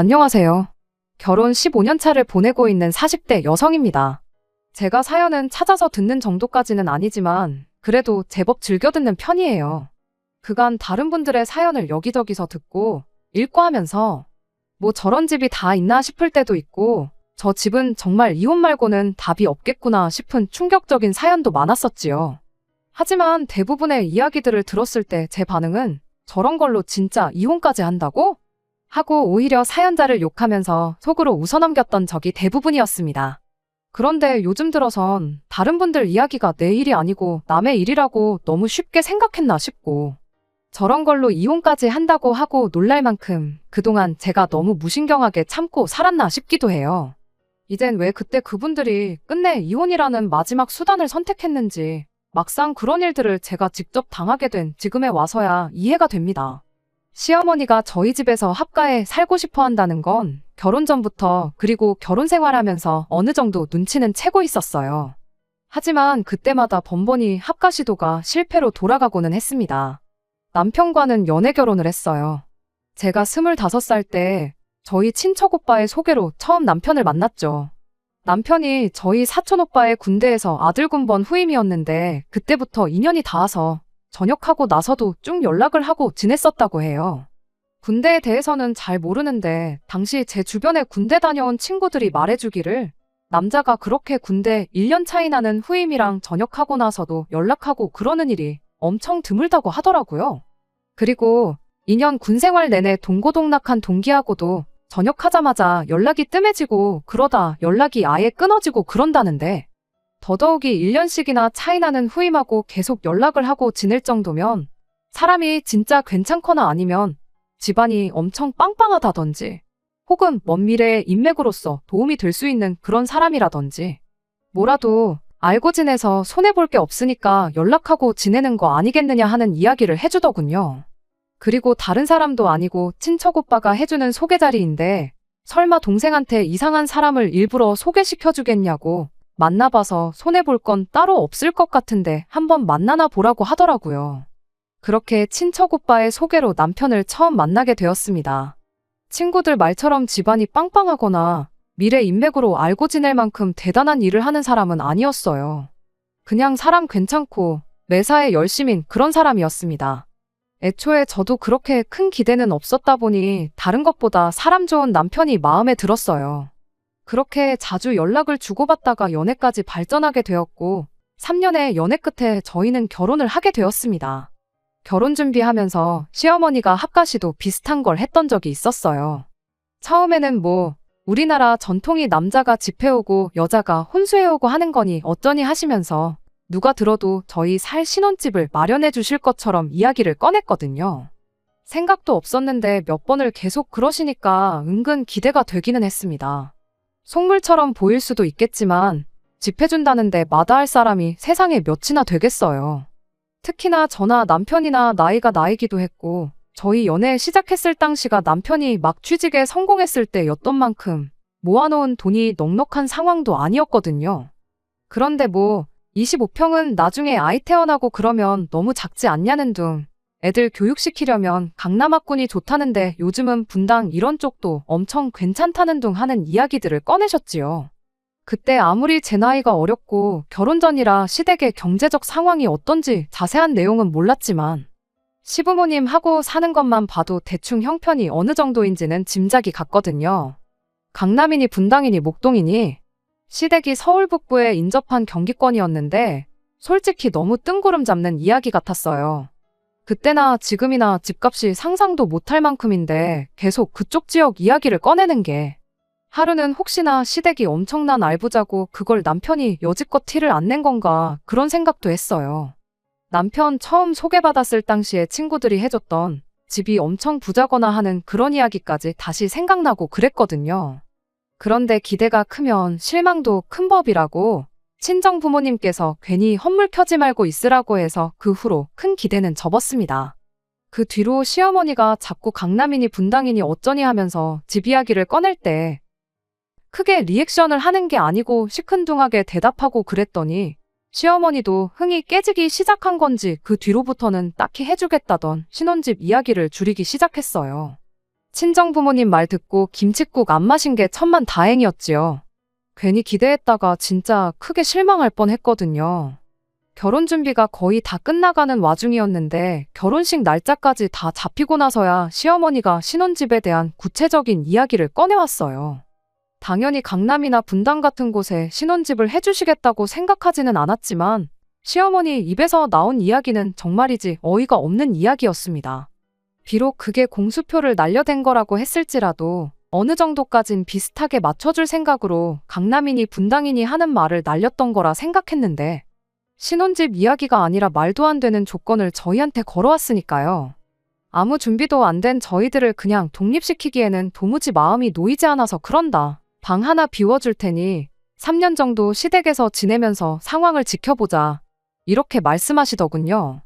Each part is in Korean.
안녕하세요. 결혼 15년 차를 보내고 있는 40대 여성입니다. 제가 사연은 찾아서 듣는 정도까지는 아니지만 그래도 제법 즐겨 듣는 편이에요. 그간 다른 분들의 사연을 여기저기서 듣고 읽고 하면서 뭐 저런 집이 다 있나 싶을 때도 있고 저 집은 정말 이혼 말고는 답이 없겠구나 싶은 충격적인 사연도 많았었지요. 하지만 대부분의 이야기들을 들었을 때 제 반응은 저런 걸로 진짜 이혼까지 한다고? 하고 오히려 사연자를 욕하면서 속으로 웃어넘겼던 적이 대부분이었습니다. 그런데 요즘 들어선 다른 분들 이야기가 내 일이 아니고 남의 일이라고 너무 쉽게 생각했나 싶고 저런 걸로 이혼까지 한다고 하고 놀랄 만큼 그동안 제가 너무 무신경하게 참고 살았나 싶기도 해요. 이젠 왜 그때 그분들이 끝내 이혼이라는 마지막 수단을 선택했는지 막상 그런 일들을 제가 직접 당하게 된 지금에 와서야 이해가 됩니다. 시어머니가 저희 집에서 합가에 살고 싶어 한다는 건 결혼 전부터 그리고 결혼 생활하면서 어느 정도 눈치는 채고 있었어요. 하지만 그때마다 번번이 합가 시도가 실패로 돌아가고는 했습니다. 남편과는 연애 결혼을 했어요. 제가 25살 때 저희 친척 오빠의 소개로 처음 남편을 만났죠. 남편이 저희 사촌 오빠의 군대에서 아들 군번 후임이었는데 그때부터 인연이 닿아서 전역하고 나서도 쭉 연락을 하고 지냈었다고 해요. 군대에 대해서는 잘 모르는데 당시 제 주변에 군대 다녀온 친구들이 말해주기를 남자가 그렇게 군대 1년 차이 나는 후임이랑 전역하고 나서도 연락하고 그러는 일이 엄청 드물다고 하더라고요. 그리고 2년 군 생활 내내 동고동락한 동기하고도 전역하자마자 연락이 뜸해지고 그러다 연락이 아예 끊어지고 그런다는데 더더욱이 1년씩이나 차이 나는 후임하고 계속 연락을 하고 지낼 정도면 사람이 진짜 괜찮거나 아니면 집안이 엄청 빵빵하다던지 혹은 먼 미래의 인맥으로서 도움이 될 수 있는 그런 사람이라던지 뭐라도 알고 지내서 손해볼 게 없으니까 연락하고 지내는 거 아니겠느냐 하는 이야기를 해주더군요. 그리고 다른 사람도 아니고 친척 오빠가 해주는 소개 자리인데 설마 동생한테 이상한 사람을 일부러 소개시켜주겠냐고 만나봐서 손해볼 건 따로 없을 것 같은데 한번 만나나 보라고 하더라고요. 그렇게 친척 오빠의 소개로 남편을 처음 만나게 되었습니다. 친구들 말처럼 집안이 빵빵하거나 미래 인맥으로 알고 지낼 만큼 대단한 일을 하는 사람은 아니었어요. 그냥 사람 괜찮고 매사에 열심인 그런 사람이었습니다. 애초에 저도 그렇게 큰 기대는 없었다 보니 다른 것보다 사람 좋은 남편이 마음에 들었어요. 그렇게 자주 연락을 주고받다가 연애까지 발전하게 되었고 3년의 연애 끝에 저희는 결혼을 하게 되었습니다. 결혼 준비하면서 시어머니가 합가시도 비슷한 걸 했던 적이 있었어요. 처음에는 우리나라 전통이 남자가 집 해오고 여자가 혼수해오고 하는 거니 어쩌니 하시면서 누가 들어도 저희 살 신혼집을 마련해 주실 것처럼 이야기를 꺼냈거든요. 생각도 없었는데 몇 번을 계속 그러시니까 은근 기대가 되기는 했습니다. 속물처럼 보일 수도 있겠지만 집 해준다는데 마다할 사람이 세상에 몇이나 되겠어요. 특히나 저나 남편이나 나이가 나이기도 했고 저희 연애 시작했을 당시가 남편이 막 취직에 성공했을 때였던 만큼 모아놓은 돈이 넉넉한 상황도 아니었거든요. 그런데 25평은 나중에 아이 태어나고 그러면 너무 작지 않냐는 둥 애들 교육시키려면 강남학군이 좋다는데 요즘은 분당 이런 쪽도 엄청 괜찮다는 둥 하는 이야기들을 꺼내셨지요. 그때 아무리 제 나이가 어렸고 결혼 전이라 시댁의 경제적 상황이 어떤지 자세한 내용은 몰랐지만 시부모님하고 사는 것만 봐도 대충 형편이 어느 정도인지는 짐작이 갔거든요. 강남이니 분당이니 목동이니 시댁이 서울 북부에 인접한 경기권이었는데 솔직히 너무 뜬구름 잡는 이야기 같았어요. 그때나 지금이나 집값이 상상도 못할 만큼인데 계속 그쪽 지역 이야기를 꺼내는 게 하루는 혹시나 시댁이 엄청난 알부자고 그걸 남편이 여지껏 티를 안 낸 건가 그런 생각도 했어요. 남편 처음 소개받았을 당시에 친구들이 해줬던 집이 엄청 부자거나 하는 그런 이야기까지 다시 생각나고 그랬거든요. 그런데 기대가 크면 실망도 큰 법이라고 친정 부모님께서 괜히 헛물 켜지 말고 있으라고 해서 그 후로 큰 기대는 접었습니다. 그 뒤로 시어머니가 자꾸 강남이니 분당이니 어쩌니 하면서 집 이야기를 꺼낼 때 크게 리액션을 하는 게 아니고 시큰둥하게 대답하고 그랬더니 시어머니도 흥이 깨지기 시작한 건지 그 뒤로부터는 딱히 해주겠다던 신혼집 이야기를 줄이기 시작했어요. 친정 부모님 말 듣고 김칫국 안 마신 게 천만 다행이었지요. 괜히 기대했다가 진짜 크게 실망할 뻔했거든요. 결혼 준비가 거의 다 끝나가는 와중이었는데 결혼식 날짜까지 다 잡히고 나서야 시어머니가 신혼집에 대한 구체적인 이야기를 꺼내왔어요. 당연히 강남이나 분당 같은 곳에 신혼집을 해주시겠다고 생각하지는 않았지만 시어머니 입에서 나온 이야기는 정말이지 어이가 없는 이야기였습니다. 비록 그게 공수표를 날려댄 거라고 했을지라도 어느 정도까진 비슷하게 맞춰줄 생각으로 강남이니 분당이니 하는 말을 날렸던 거라 생각했는데 신혼집 이야기가 아니라 말도 안 되는 조건을 저희한테 걸어왔으니까요. 아무 준비도 안 된 저희들을 그냥 독립시키기에는 도무지 마음이 놓이지 않아서 그런다. 방 하나 비워줄 테니 3년 정도 시댁에서 지내면서 상황을 지켜보자. 이렇게 말씀하시더군요.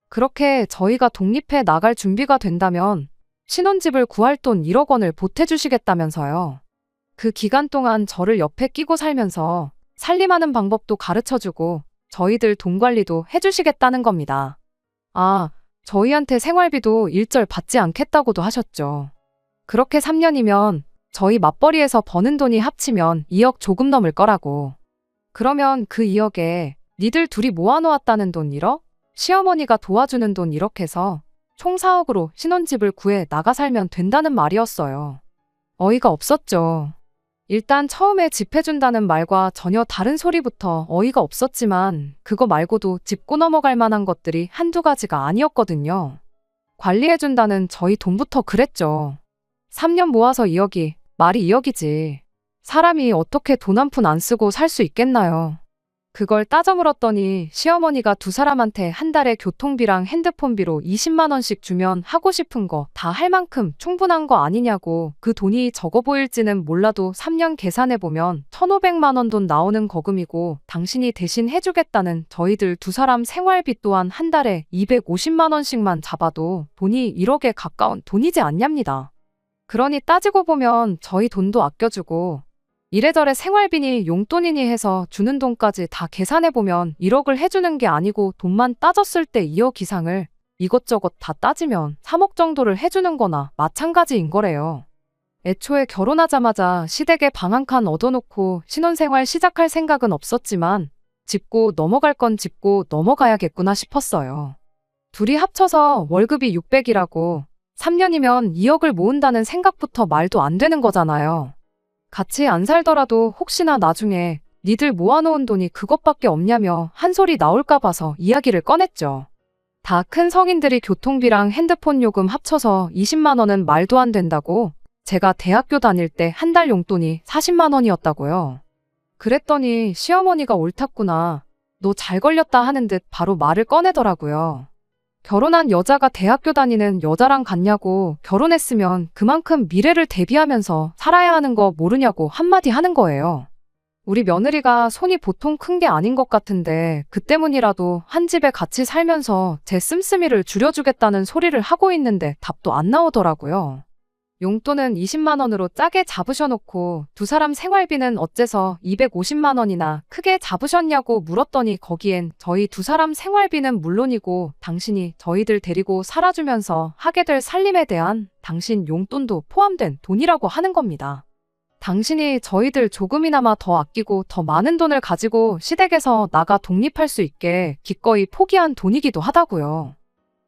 그렇게 저희가 독립해 나갈 준비가 된다면 신혼집을 구할 돈 1억 원을 보태주시겠다면서요. 그 기간 동안 저를 옆에 끼고 살면서 살림하는 방법도 가르쳐주고 저희들 돈 관리도 해주시겠다는 겁니다. 아, 저희한테 생활비도 일절 받지 않겠다고도 하셨죠. 그렇게 3년이면 저희 맞벌이에서 버는 돈이 합치면 2억 조금 넘을 거라고. 그러면 그 2억에 니들 둘이 모아놓았다는 돈 1억? 시어머니가 도와주는 돈 1억 해서 총 4억으로 신혼집을 구해 나가 살면 된다는 말이었어요. 어이가 없었죠. 일단 처음에 집 해준다는 말과 전혀 다른 소리부터 어이가 없었지만 그거 말고도 짚고 넘어갈 만한 것들이 한두 가지가 아니었거든요. 관리해준다는 저희 돈부터 그랬죠. 3년 모아서 2억이 말이 2억이지. 사람이 어떻게 돈 한 푼 안 쓰고 살 수 있겠나요? 그걸 따져 물었더니 시어머니가 두 사람한테 한 달에 교통비랑 핸드폰비로 20만 원씩 주면 하고 싶은 거 다 할 만큼 충분한 거 아니냐고. 그 돈이 적어 보일지는 몰라도 3년 계산해보면 1,500만 원 돈 나오는 거금이고 당신이 대신 해주겠다는 저희들 두 사람 생활비 또한 한 달에 250만 원씩만 잡아도 돈이 1억에 가까운 돈이지 않냐입니다. 그러니 따지고 보면 저희 돈도 아껴주고 이래저래 생활비니 용돈이니 해서 주는 돈까지 다 계산해보면 1억을 해주는 게 아니고 돈만 따졌을 때 2억 이상을 이것저것 다 따지면 3억 정도를 해주는 거나 마찬가지인 거래요. 애초에 결혼하자마자 시댁에 방 한 칸 얻어놓고 신혼생활 시작할 생각은 없었지만 짚고 넘어갈 건 짚고 넘어가야겠구나 싶었어요. 둘이 합쳐서 월급이 600이라고 3년이면 2억을 모은다는 생각부터 말도 안 되는 거잖아요. 같이 안 살더라도 혹시나 나중에 니들 모아놓은 돈이 그것밖에 없냐며 한 소리 나올까 봐서 이야기를 꺼냈죠. 다 큰 성인들이 교통비랑 핸드폰 요금 합쳐서 20만 원은 말도 안 된다고. 제가 대학교 다닐 때 한 달 용돈이 40만 원이었다고요. 그랬더니 시어머니가 옳았구나. 너 잘 걸렸다 하는 듯 바로 말을 꺼내더라고요. 결혼한 여자가 대학교 다니는 여자랑 같냐고. 결혼했으면 그만큼 미래를 대비하면서 살아야 하는 거 모르냐고 한마디 하는 거예요. 우리 며느리가 손이 보통 큰 게 아닌 것 같은데 그 때문이라도 한 집에 같이 살면서 제 씀씀이를 줄여주겠다는 소리를 하고 있는데 답도 안 나오더라고요. 용돈은 20만 원으로 짜게 잡으셔놓고 두 사람 생활비는 어째서 250만 원이나 크게 잡으셨냐고 물었더니 거기엔 저희 두 사람 생활비는 물론이고 당신이 저희들 데리고 살아주면서 하게 될 살림에 대한 당신 용돈도 포함된 돈이라고 하는 겁니다. 당신이 저희들 조금이나마 더 아끼고 더 많은 돈을 가지고 시댁에서 나가 독립할 수 있게 기꺼이 포기한 돈이기도 하다고요.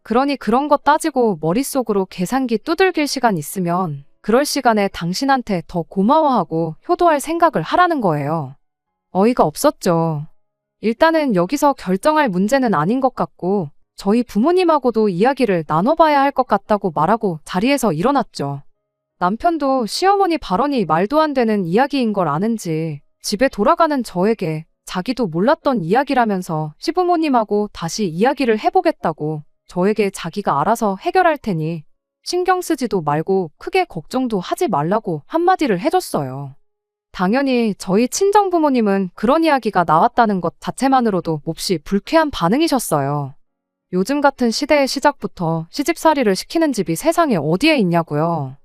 그러니 그런 거 따지고 머릿속으로 계산기 두들길 시간 있으면 그럴 시간에 당신한테 더 고마워하고 효도할 생각을 하라는 거예요. 어이가 없었죠. 일단은 여기서 결정할 문제는 아닌 것 같고 저희 부모님하고도 이야기를 나눠봐야 할 것 같다고 말하고 자리에서 일어났죠. 남편도 시어머니 발언이 말도 안 되는 이야기인 걸 아는지 집에 돌아가는 저에게 자기도 몰랐던 이야기라면서 시부모님하고 다시 이야기를 해보겠다고 저에게 자기가 알아서 해결할 테니 신경 쓰지도 말고 크게 걱정도 하지 말라고 한마디를 해줬어요. 당연히 저희 친정부모님은 그런 이야기가 나왔다는 것 자체만으로도 몹시 불쾌한 반응이셨어요. 요즘 같은 시대의 시작부터 시집살이를 시키는 집이 세상에 어디에 있냐고요.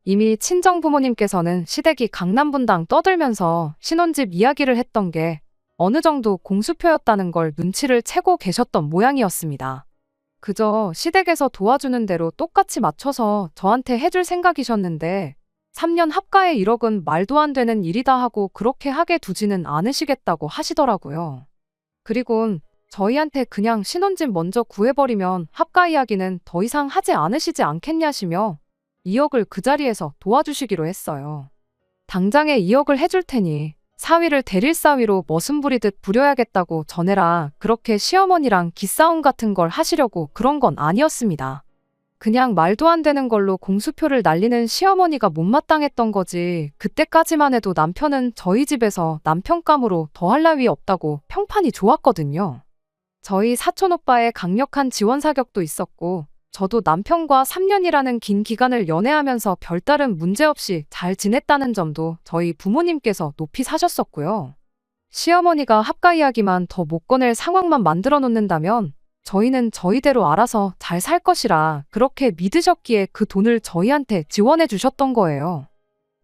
이미 친정부모님께서는 시댁이 강남 분당 떠들면서 신혼집 이야기를 했던 게 어느 정도 공수표였다는 걸 눈치를 채고 계셨던 모양이었습니다. 그저 시댁에서 도와주는 대로 똑같이 맞춰서 저한테 해줄 생각이셨는데 3년 합가에 1억은 말도 안 되는 일이다 하고 그렇게 하게 두지는 않으시겠다고 하시더라고요. 그리곤 저희한테 그냥 신혼집 먼저 구해버리면 합가 이야기는 더 이상 하지 않으시지 않겠냐시며 2억을 그 자리에서 도와주시기로 했어요. 당장에 2억을 해줄 테니 사위를 대릴 사위로 머슴 부리듯 부려야겠다고 전해라. 그렇게 시어머니랑 기싸움 같은 걸 하시려고 그런 건 아니었습니다. 그냥 말도 안 되는 걸로 공수표를 날리는 시어머니가 못마땅했던 거지. 그때까지만 해도 남편은 저희 집에서 남편감으로 더할 나위 없다고 평판이 좋았거든요. 저희 사촌오빠의 강력한 지원 사격도 있었고 저도 남편과 3년이라는 긴 기간을 연애하면서 별다른 문제 없이 잘 지냈다는 점도 저희 부모님께서 높이 사셨었고요. 시어머니가 합가 이야기만 더 못 꺼낼 상황만 만들어 놓는다면 저희는 저희대로 알아서 잘 살 것이라 그렇게 믿으셨기에 그 돈을 저희한테 지원해 주셨던 거예요.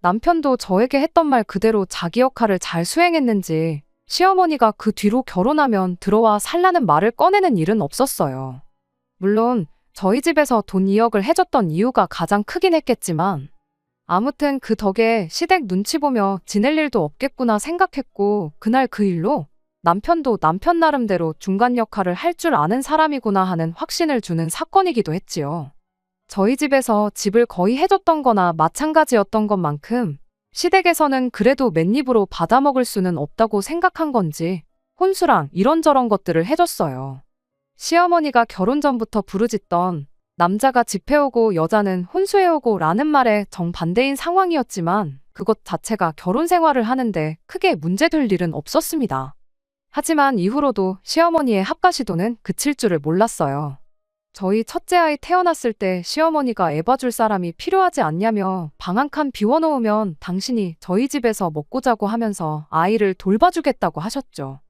남편도 저에게 했던 말 그대로 자기 역할을 잘 수행했는지 시어머니가 그 뒤로 결혼하면 들어와 살라는 말을 꺼내는 일은 없었어요. 물론 저희 집에서 돈 2억을 해줬던 이유가 가장 크긴 했겠지만 아무튼 그 덕에 시댁 눈치 보며 지낼 일도 없겠구나 생각했고 그날 그 일로 남편도 남편 나름대로 중간 역할을 할 줄 아는 사람이구나 하는 확신을 주는 사건이기도 했지요. 저희 집에서 집을 거의 해줬던 거나 마찬가지였던 것만큼 시댁에서는 그래도 맨입으로 받아먹을 수는 없다고 생각한 건지 혼수랑 이런저런 것들을 해줬어요. 시어머니가 결혼 전부터 부르짖던 남자가 집 해오고 여자는 혼수해오고 라는 말에 정반대인 상황이었지만 그것 자체가 결혼 생활을 하는데 크게 문제될 일은 없었습니다. 하지만 이후로도 시어머니의 합가 시도는 그칠 줄을 몰랐어요. 저희 첫째 아이 태어났을 때 시어머니가 애 봐줄 사람이 필요하지 않냐며 방 한 칸 비워놓으면 당신이 저희 집에서 먹고 자고 하면서 아이를 돌봐주겠다고 하셨죠.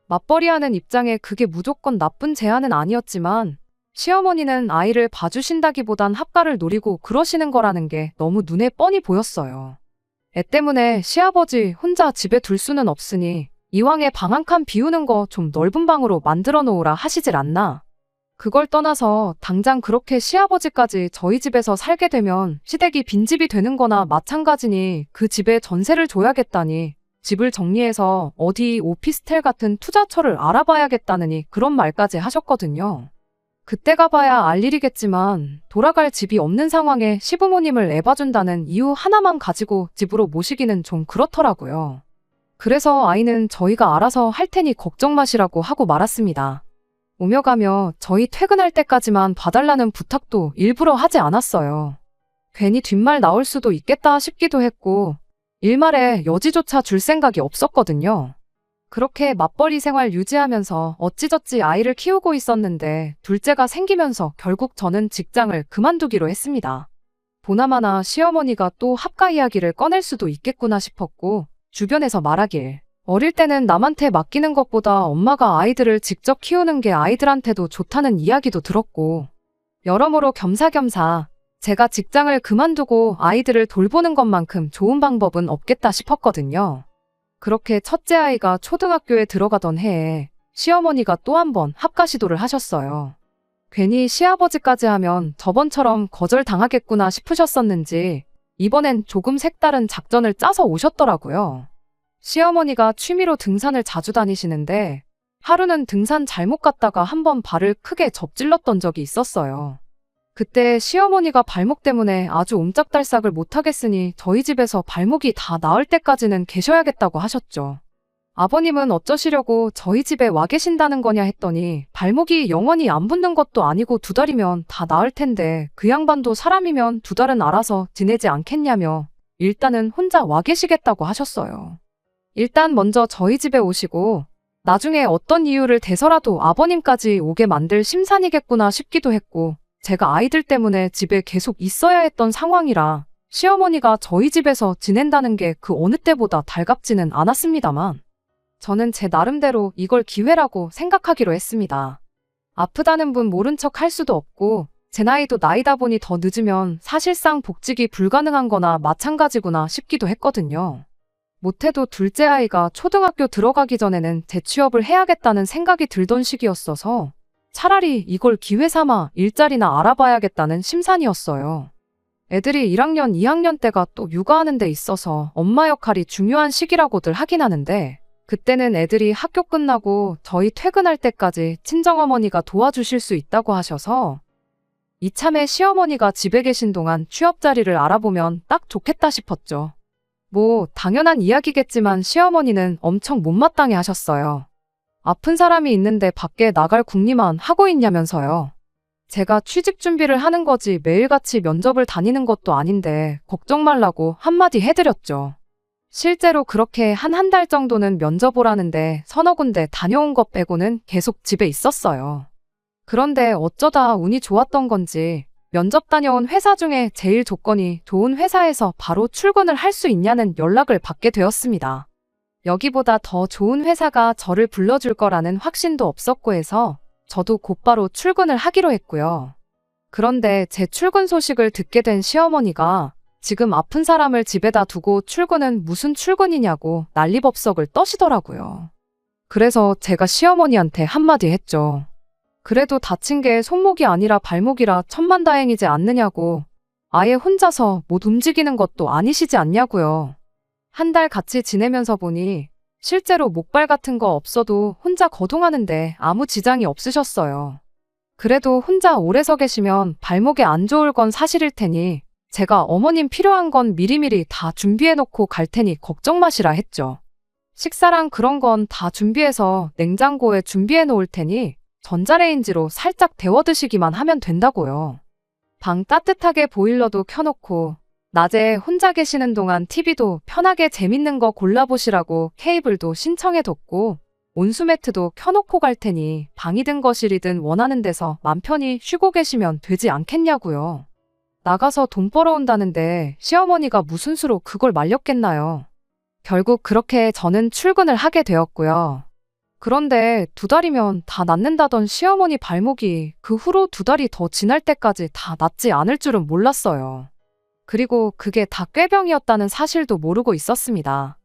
맞벌이하는 입장에 그게 무조건 나쁜 제안은 아니었지만 시어머니는 아이를 봐주신다기보단 합가를 노리고 그러시는 거라는 게 너무 눈에 뻔히 보였어요. 애 때문에 시아버지 혼자 집에 둘 수는 없으니 이왕에 방 한 칸 비우는 거 좀 넓은 방으로 만들어 놓으라 하시질 않나. 그걸 떠나서 당장 그렇게 시아버지까지 저희 집에서 살게 되면 시댁이 빈집이 되는 거나 마찬가지니 그 집에 전세를 줘야겠다니 집을 정리해서 어디 오피스텔 같은 투자처를 알아봐야겠다느니 그런 말까지 하셨거든요. 그때 가봐야 알 일이겠지만 돌아갈 집이 없는 상황에 시부모님을 애봐준다는 이유 하나만 가지고 집으로 모시기는 좀 그렇더라고요. 그래서 아이는 저희가 알아서 할 테니 걱정 마시라고 하고 말았습니다. 오며 가며 저희 퇴근할 때까지만 봐달라는 부탁도 일부러 하지 않았어요. 괜히 뒷말 나올 수도 있겠다 싶기도 했고 일말에 여지조차 줄 생각이 없었거든요. 그렇게 맞벌이 생활 유지하면서 어찌저찌 아이를 키우고 있었는데 둘째가 생기면서 결국 저는 직장을 그만두기로 했습니다. 보나마나 시어머니가 또 합가 이야기를 꺼낼 수도 있겠구나 싶었고 주변에서 말하길 어릴 때는 남한테 맡기는 것보다 엄마가 아이들을 직접 키우는 게 아이들한테도 좋다는 이야기도 들었고 여러모로 겸사겸사 제가 직장을 그만두고 아이들을 돌보는 것만큼 좋은 방법은 없겠다 싶었거든요. 그렇게 첫째 아이가 초등학교에 들어가던 해에 시어머니가 또 한 번 합가 시도를 하셨어요. 괜히 시아버지까지 하면 저번처럼 거절당하겠구나 싶으셨었는지 이번엔 조금 색다른 작전을 짜서 오셨더라고요. 시어머니가 취미로 등산을 자주 다니시는데 하루는 등산 잘못 갔다가 한번 발을 크게 접질렀던 적이 있었어요. 그때 시어머니가 발목 때문에 아주 옴짝달싹을 못하겠으니 저희 집에서 발목이 다 나을 때까지는 계셔야겠다고 하셨죠. 아버님은 어쩌시려고 저희 집에 와 계신다는 거냐 했더니 발목이 영원히 안 붓는 것도 아니고 2달이면 다 나을 텐데 그 양반도 사람이면 2달은 알아서 지내지 않겠냐며 일단은 혼자 와 계시겠다고 하셨어요. 일단 먼저 저희 집에 오시고 나중에 어떤 이유를 대서라도 아버님까지 오게 만들 심산이겠구나 싶기도 했고 제가 아이들 때문에 집에 계속 있어야 했던 상황이라 시어머니가 저희 집에서 지낸다는 게 그 어느 때보다 달갑지는 않았습니다만 저는 제 나름대로 이걸 기회라고 생각하기로 했습니다. 아프다는 분 모른 척 할 수도 없고 제 나이도 나이다 보니 더 늦으면 사실상 복직이 불가능한 거나 마찬가지구나 싶기도 했거든요. 못해도 둘째 아이가 초등학교 들어가기 전에는 재취업을 해야겠다는 생각이 들던 시기였어서 차라리 이걸 기회 삼아 일자리나 알아봐야겠다는 심산이었어요. 애들이 1학년, 2학년 때가 또 육아하는 데 있어서 엄마 역할이 중요한 시기라고들 하긴 하는데 그때는 애들이 학교 끝나고 저희 퇴근할 때까지 친정어머니가 도와주실 수 있다고 하셔서 이참에 시어머니가 집에 계신 동안 취업 자리를 알아보면 딱 좋겠다 싶었죠. 뭐 당연한 이야기겠지만 시어머니는 엄청 못마땅해 하셨어요. 아픈 사람이 있는데 밖에 나갈 궁리만 하고 있냐면서요. 제가 취직 준비를 하는 거지 매일같이 면접을 다니는 것도 아닌데 걱정 말라고 한마디 해드렸죠. 실제로 그렇게 한 달 정도는 면접 오라는데 서너 군데 다녀온 것 빼고는 계속 집에 있었어요. 그런데 어쩌다 운이 좋았던 건지 면접 다녀온 회사 중에 제일 조건이 좋은 회사에서 바로 출근을 할 수 있냐는 연락을 받게 되었습니다. 여기보다 더 좋은 회사가 저를 불러줄 거라는 확신도 없었고 해서 저도 곧바로 출근을 하기로 했고요. 그런데 제 출근 소식을 듣게 된 시어머니가 지금 아픈 사람을 집에다 두고 출근은 무슨 출근이냐고 난리법석을 떠시더라고요. 그래서 제가 시어머니한테 한마디 했죠. 그래도 다친 게 손목이 아니라 발목이라 천만다행이지 않느냐고. 아예 혼자서 못 움직이는 것도 아니시지 않냐고요. 한 달 같이 지내면서 보니 실제로 목발 같은 거 없어도 혼자 거동하는데 아무 지장이 없으셨어요. 그래도 혼자 오래 서 계시면 발목에 안 좋을 건 사실일 테니 제가 어머님 필요한 건 미리미리 다 준비해놓고 갈 테니 걱정 마시라 했죠. 식사랑 그런 건 다 준비해서 냉장고에 준비해 놓을 테니 전자레인지로 살짝 데워 드시기만 하면 된다고요. 방 따뜻하게 보일러도 켜놓고 낮에 혼자 계시는 동안 TV도 편하게 재밌는 거 골라보시라고 케이블도 신청해뒀고 온수매트도 켜놓고 갈 테니 방이든 거실이든 원하는 데서 맘 편히 쉬고 계시면 되지 않겠냐고요. 나가서 돈 벌어온다는데 시어머니가 무슨 수로 그걸 말렸겠나요. 결국 그렇게 저는 출근을 하게 되었고요. 그런데 2달이면 다 낫는다던 시어머니 발목이 그 후로 2달이 더 지날 때까지 다 낫지 않을 줄은 몰랐어요. 그리고 그게 다 꾀병이었다는 사실도 모르고 있었습니다.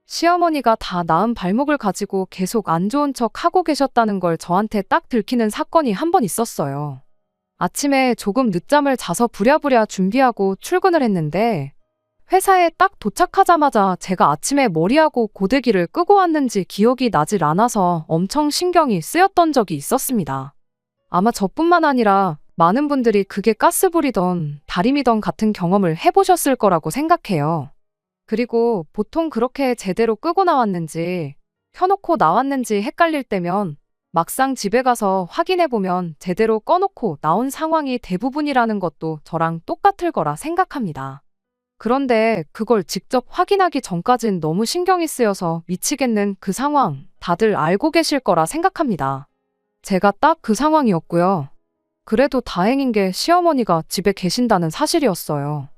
시어머니가 다 나은 발목을 가지고 계속 안 좋은 척 하고 계셨다는 걸 저한테 딱 들키는 사건이 한 번 있었어요. 아침에 조금 늦잠을 자서 부랴부랴 준비하고 출근을 했는데 회사에 딱 도착하자마자 제가 아침에 머리하고 고데기를 끄고 왔는지 기억이 나질 않아서 엄청 신경이 쓰였던 적이 있었습니다. 아마 저뿐만 아니라 많은 분들이 그게 가스불이던 다림이던 같은 경험을 해보셨을 거라고 생각해요. 그리고 보통 그렇게 제대로 끄고 나왔는지 켜놓고 나왔는지 헷갈릴 때면 막상 집에 가서 확인해보면 제대로 꺼놓고 나온 상황이 대부분이라는 것도 저랑 똑같을 거라 생각합니다. 그런데 그걸 직접 확인하기 전까진 너무 신경이 쓰여서 미치겠는 그 상황 다들 알고 계실 거라 생각합니다. 제가 딱 그 상황이었고요. 그래도 다행인 게 시어머니가 집에 계신다는 사실이었어요.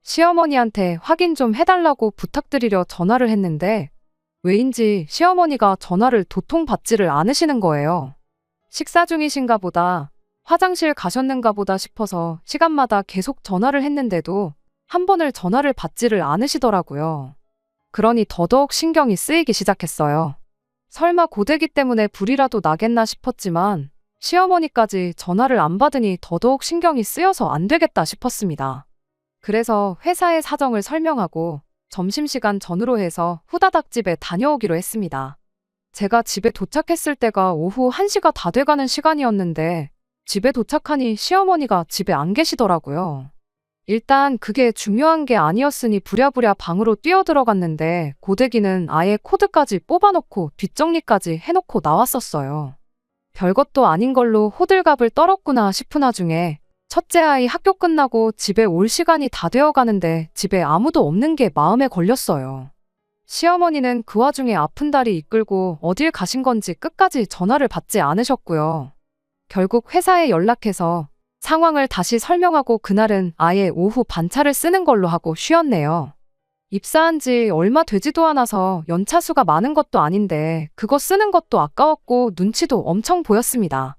시어머니한테 확인 좀 해달라고 부탁드리려 전화를 했는데 왜인지 시어머니가 전화를 도통 받지를 않으시는 거예요. 식사 중이신가 보다, 화장실 가셨는가 보다 싶어서 시간마다 계속 전화를 했는데도 한 번을 전화를 받지를 않으시더라고요. 그러니 더더욱 신경이 쓰이기 시작했어요. 설마 고데기 때문에 불이라도 나겠나 싶었지만 시어머니까지 전화를 안 받으니 더더욱 신경이 쓰여서 안 되겠다 싶었습니다. 그래서 회사의 사정을 설명하고 점심시간 전후로 해서 후다닥 집에 다녀오기로 했습니다. 제가 집에 도착했을 때가 오후 1시가 다 돼가는 시간이었는데 집에 도착하니 시어머니가 집에 안 계시더라고요. 일단 그게 중요한 게 아니었으니 부랴부랴 방으로 뛰어들어갔는데 고데기는 아예 코드까지 뽑아놓고 뒷정리까지 해놓고 나왔었어요. 별것도 아닌 걸로 호들갑을 떨었구나 싶은 와중에 첫째 아이 학교 끝나고 집에 올 시간이 다 되어가는데 집에 아무도 없는 게 마음에 걸렸어요. 시어머니는 그 와중에 아픈 다리 이끌고 어딜 가신 건지 끝까지 전화를 받지 않으셨고요. 결국 회사에 연락해서 상황을 다시 설명하고 그날은 아예 오후 반차를 쓰는 걸로 하고 쉬었네요. 입사한 지 얼마 되지도 않아서 연차수가 많은 것도 아닌데 그거 쓰는 것도 아까웠고 눈치도 엄청 보였습니다.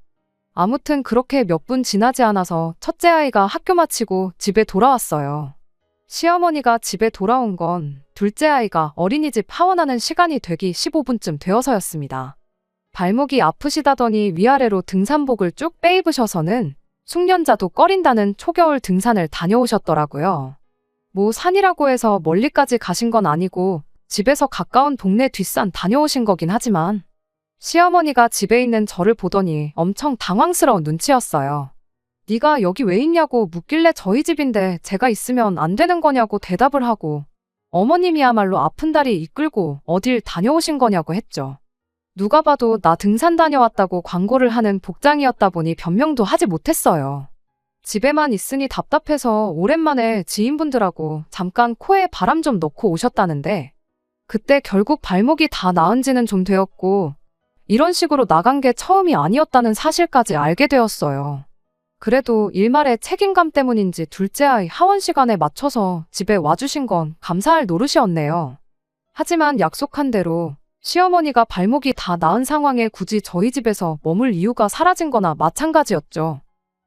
아무튼 그렇게 몇 분 지나지 않아서 첫째 아이가 학교 마치고 집에 돌아왔어요. 시어머니가 집에 돌아온 건 둘째 아이가 어린이집 하원하는 시간이 되기 15분쯤 되어서였습니다. 발목이 아프시다더니 위아래로 등산복을 쭉 빼입으셔서는 숙련자도 꺼린다는 초겨울 등산을 다녀오셨더라고요. 뭐 산이라고 해서 멀리까지 가신 건 아니고 집에서 가까운 동네 뒷산 다녀오신 거긴 하지만 시어머니가 집에 있는 저를 보더니 엄청 당황스러운 눈치였어요. 네가 여기 왜 있냐고 묻길래 저희 집인데 제가 있으면 안 되는 거냐고 대답을 하고 어머님이야말로 아픈 다리 이끌고 어딜 다녀오신 거냐고 했죠. 누가 봐도 나 등산 다녀왔다고 광고를 하는 복장이었다 보니 변명도 하지 못했어요. 집에만 있으니 답답해서 오랜만에 지인분들하고 잠깐 코에 바람 좀 넣고 오셨다는데 그때 결국 발목이 다 나은 지는 좀 되었고 이런 식으로 나간 게 처음이 아니었다는 사실까지 알게 되었어요. 그래도 일말의 책임감 때문인지 둘째 아이 하원 시간에 맞춰서 집에 와주신 건 감사할 노릇이었네요. 하지만 약속한 대로 시어머니가 발목이 다 나은 상황에 굳이 저희 집에서 머물 이유가 사라진 거나 마찬가지였죠.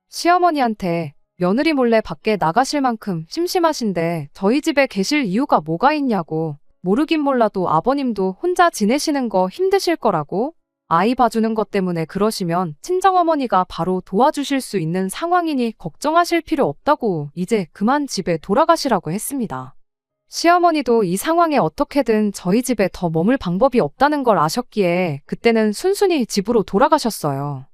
시어머니한테 며느리 몰래 밖에 나가실 만큼 심심하신데 저희 집에 계실 이유가 뭐가 있냐고 모르긴 몰라도 아버님도 혼자 지내시는 거 힘드실 거라고 아이 봐주는 것 때문에 그러시면 친정어머니가 바로 도와주실 수 있는 상황이니 걱정하실 필요 없다고 이제 그만 집에 돌아가시라고 했습니다. 시어머니도 이 상황에 어떻게든 저희 집에 더 머물 방법이 없다는 걸 아셨기에 그때는 순순히 집으로 돌아가셨어요.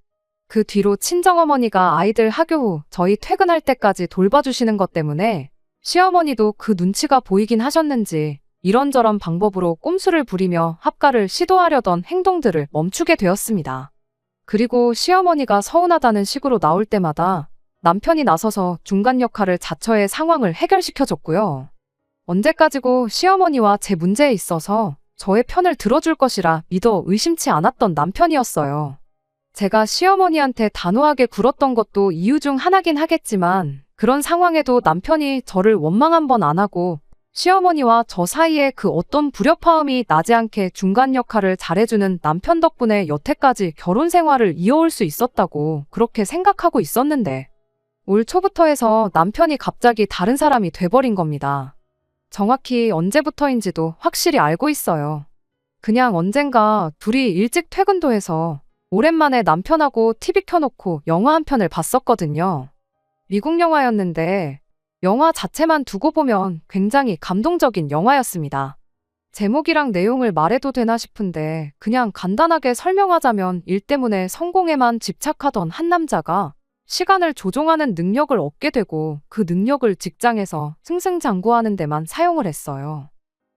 그 뒤로 친정어머니가 아이들 학교 후 저희 퇴근할 때까지 돌봐주시는 것 때문에 시어머니도 그 눈치가 보이긴 하셨는지 이런저런 방법으로 꼼수를 부리며 합가를 시도하려던 행동들을 멈추게 되었습니다. 그리고 시어머니가 서운하다는 식으로 나올 때마다 남편이 나서서 중간 역할을 자처해 상황을 해결시켜줬고요. 언제까지고 시어머니와 제 문제에 있어서 저의 편을 들어줄 것이라 믿어 의심치 않았던 남편이었어요. 제가 시어머니한테 단호하게 굴었던 것도 이유 중 하나긴 하겠지만 그런 상황에도 남편이 저를 원망 한 번 안 하고 시어머니와 저 사이에 그 어떤 불협화음이 나지 않게 중간 역할을 잘해주는 남편 덕분에 여태까지 결혼 생활을 이어올 수 있었다고 그렇게 생각하고 있었는데 올 초부터 해서 남편이 갑자기 다른 사람이 돼버린 겁니다. 정확히 언제부터인지도 확실히 알고 있어요. 그냥 언젠가 둘이 일찍 퇴근도 해서 오랜만에 남편하고 TV 켜놓고 영화 한 편을 봤었거든요. 미국 영화였는데 영화 자체만 두고 보면 굉장히 감동적인 영화였습니다. 제목이랑 내용을 말해도 되나 싶은데 그냥 간단하게 설명하자면 일 때문에 성공에만 집착하던 한 남자가 시간을 조종하는 능력을 얻게 되고 그 능력을 직장에서 승승장구하는 데만 사용을 했어요.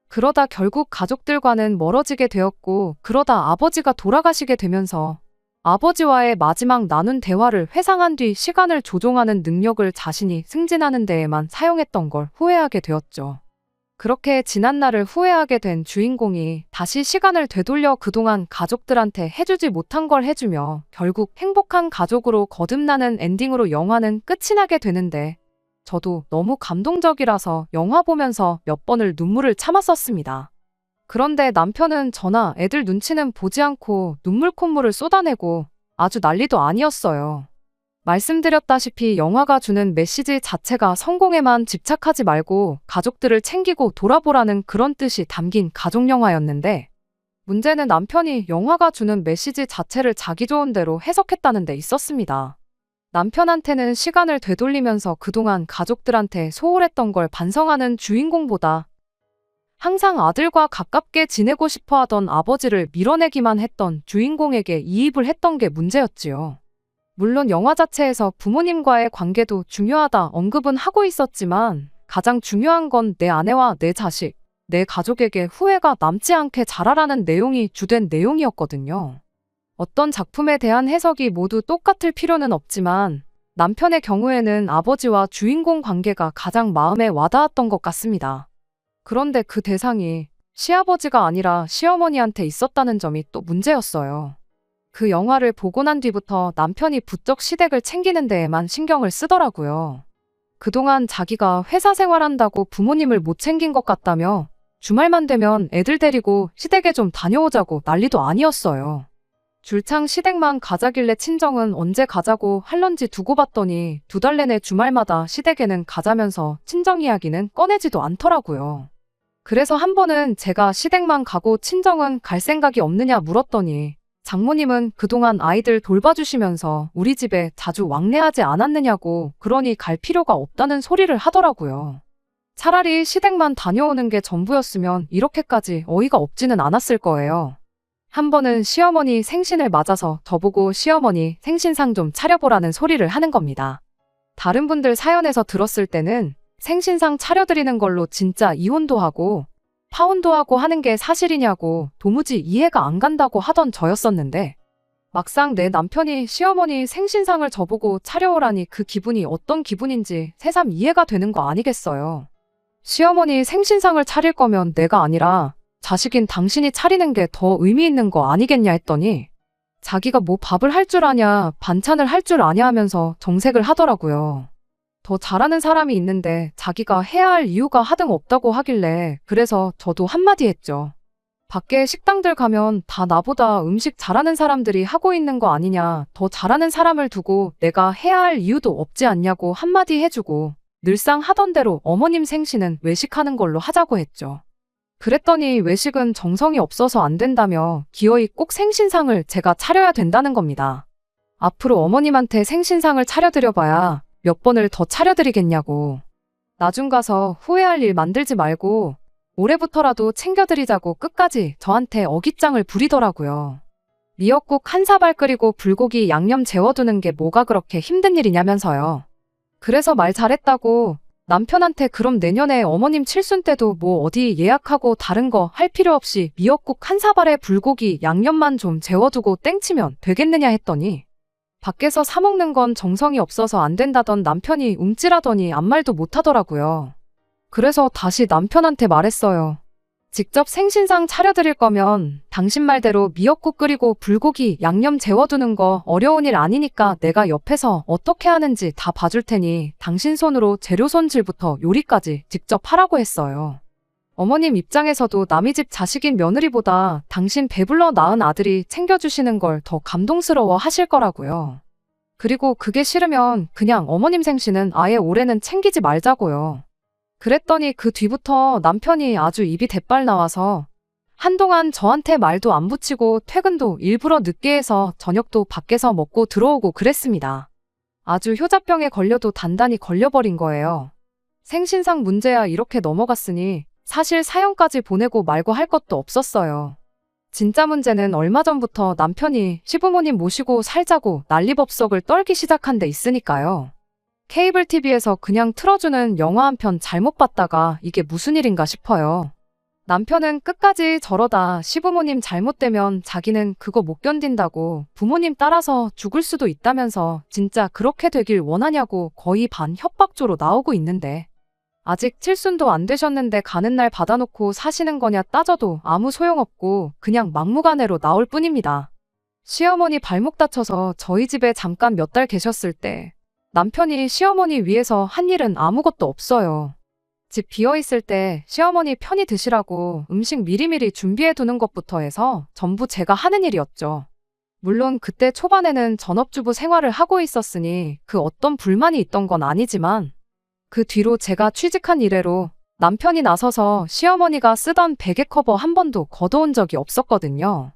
그러다 결국 가족들과는 멀어지게 되었고 그러다 아버지가 돌아가시게 되면서 아버지와의 마지막 나눈 대화를 회상한 뒤 시간을 조종하는 능력을 자신이 승진하는 데에만 사용했던 걸 후회하게 되었죠. 그렇게 지난 날을 후회하게 된 주인공이 다시 시간을 되돌려 그동안 가족들한테 해주지 못한 걸 해주며 결국 행복한 가족으로 거듭나는 엔딩으로 영화는 끝이 나게 되는데 저도 너무 감동적이라서 영화 보면서 몇 번을 눈물을 참았었습니다. 그런데 남편은 저나 애들 눈치는 보지 않고 눈물 콧물을 쏟아내고 아주 난리도 아니었어요. 말씀드렸다시피 영화가 주는 메시지 자체가 성공에만 집착하지 말고 가족들을 챙기고 돌아보라는 그런 뜻이 담긴 가족 영화였는데 문제는 남편이 영화가 주는 메시지 자체를 자기 좋은 대로 해석했다는 데 있었습니다. 남편한테는 시간을 되돌리면서 그동안 가족들한테 소홀했던 걸 반성하는 주인공보다 항상 아들과 가깝게 지내고 싶어 하던 아버지를 밀어내기만 했던 주인공에게 이입을 했던 게 문제였지요. 물론 영화 자체에서 부모님과의 관계도 중요하다 언급은 하고 있었지만 가장 중요한 건 내 아내와 내 자식, 내 가족에게 후회가 남지 않게 자라라는 내용이 주된 내용이었거든요. 어떤 작품에 대한 해석이 모두 똑같을 필요는 없지만 남편의 경우에는 아버지와 주인공 관계가 가장 마음에 와닿았던 것 같습니다. 그런데 그 대상이 시아버지가 아니라 시어머니한테 있었다는 점이 또 문제였어요. 그 영화를 보고 난 뒤부터 남편이 부쩍 시댁을 챙기는 데에만 신경을 쓰더라고요. 그동안 자기가 회사 생활한다고 부모님을 못 챙긴 것 같다며 주말만 되면 애들 데리고 시댁에 좀 다녀오자고 난리도 아니었어요. 줄창 시댁만 가자길래 친정은 언제 가자고 할런지 두고 봤더니 2달 내내 주말마다 시댁에는 가자면서 친정 이야기는 꺼내지도 않더라고요. 그래서 한 번은 제가 시댁만 가고 친정은 갈 생각이 없느냐 물었더니 장모님은 그동안 아이들 돌봐주시면서 우리 집에 자주 왕래하지 않았느냐고 그러니 갈 필요가 없다는 소리를 하더라고요. 차라리 시댁만 다녀오는 게 전부였으면 이렇게까지 어이가 없지는 않았을 거예요. 한 번은 시어머니 생신을 맞아서 저보고 시어머니 생신상 좀 차려보라는 소리를 하는 겁니다. 다른 분들 사연에서 들었을 때는 생신상 차려드리는 걸로 진짜 이혼도 하고 파혼도 하고 하는 게 사실이냐고 도무지 이해가 안 간다고 하던 저였었는데 막상 내 남편이 시어머니 생신상을 저보고 차려오라니 그 기분이 어떤 기분인지 새삼 이해가 되는 거 아니겠어요. 시어머니 생신상을 차릴 거면 내가 아니라 자식인 당신이 차리는 게 더 의미 있는 거 아니겠냐 했더니 자기가 뭐 밥을 할 줄 아냐, 반찬을 할 줄 아냐 하면서 정색을 하더라고요. 더 잘하는 사람이 있는데 자기가 해야 할 이유가 하등 없다고 하길래 그래서 저도 한마디 했죠. 밖에 식당들 가면 다 나보다 음식 잘하는 사람들이 하고 있는 거 아니냐, 더 잘하는 사람을 두고 내가 해야 할 이유도 없지 않냐고 한마디 해주고 늘상 하던 대로 어머님 생신은 외식하는 걸로 하자고 했죠. 그랬더니 외식은 정성이 없어서 안 된다며 기어이 꼭 생신상을 제가 차려야 된다는 겁니다. 앞으로 어머님한테 생신상을 차려드려봐야 몇 번을 더 차려드리겠냐고. 나중 가서 후회할 일 만들지 말고 올해부터라도 챙겨드리자고 끝까지 저한테 어깃장을 부리더라고요. 미역국 한 사발 끓이고 불고기 양념 재워두는 게 뭐가 그렇게 힘든 일이냐면서요. 그래서 말 잘했다고 남편한테 그럼 내년에 어머님 칠순 때도 뭐 어디 예약하고 다른 거 할 필요 없이 미역국 한 사발에 불고기 양념만 좀 재워두고 땡치면 되겠느냐 했더니 밖에서 사 먹는 건 정성이 없어서 안 된다던 남편이 움찔하더니 아무 말도 못하더라고요. 그래서 다시 남편한테 말했어요. 직접 생신상 차려드릴 거면 당신 말대로 미역국 끓이고 불고기 양념 재워두는 거 어려운 일 아니니까 내가 옆에서 어떻게 하는지 다 봐줄 테니 당신 손으로 재료 손질부터 요리까지 직접 하라고 했어요. 어머님 입장에서도 남의 집 자식인 며느리보다 당신 배불러 낳은 아들이 챙겨주시는 걸 더 감동스러워 하실 거라고요. 그리고 그게 싫으면 그냥 어머님 생신은 아예 올해는 챙기지 말자고요. 그랬더니 그 뒤부터 남편이 아주 입이 대빨 나와서 한동안 저한테 말도 안 붙이고 퇴근도 일부러 늦게 해서 저녁도 밖에서 먹고 들어오고 그랬습니다. 아주 효자병에 걸려도 단단히 걸려버린 거예요. 생신상 문제야 이렇게 넘어갔으니 사실 사연까지 보내고 말고 할 것도 없었어요. 진짜 문제는 얼마 전부터 남편이 시부모님 모시고 살자고 난리법석을 떨기 시작한 데 있으니까요. 케이블 TV에서 그냥 틀어주는 영화 한 편 잘못 봤다가 이게 무슨 일인가 싶어요. 남편은 끝까지 저러다 시부모님 잘못되면 자기는 그거 못 견딘다고 부모님 따라서 죽을 수도 있다면서 진짜 그렇게 되길 원하냐고 거의 반 협박조로 나오고 있는데 아직 칠순도 안 되셨는데 가는 날 받아놓고 사시는 거냐 따져도 아무 소용없고 그냥 막무가내로 나올 뿐입니다. 시어머니 발목 다쳐서 저희 집에 잠깐 몇 달 계셨을 때 남편이 시어머니 위해서 한 일은 아무것도 없어요. 집 비어있을 때 시어머니 편히 드시라고 음식 미리미리 준비해두는 것부터 해서 전부 제가 하는 일이었죠. 물론 그때 초반에는 전업주부 생활을 하고 있었으니 그 어떤 불만이 있던 건 아니지만 그 뒤로 제가 취직한 이래로 남편이 나서서 시어머니가 쓰던 베개 커버 한 번도 걷어온 적이 없었거든요.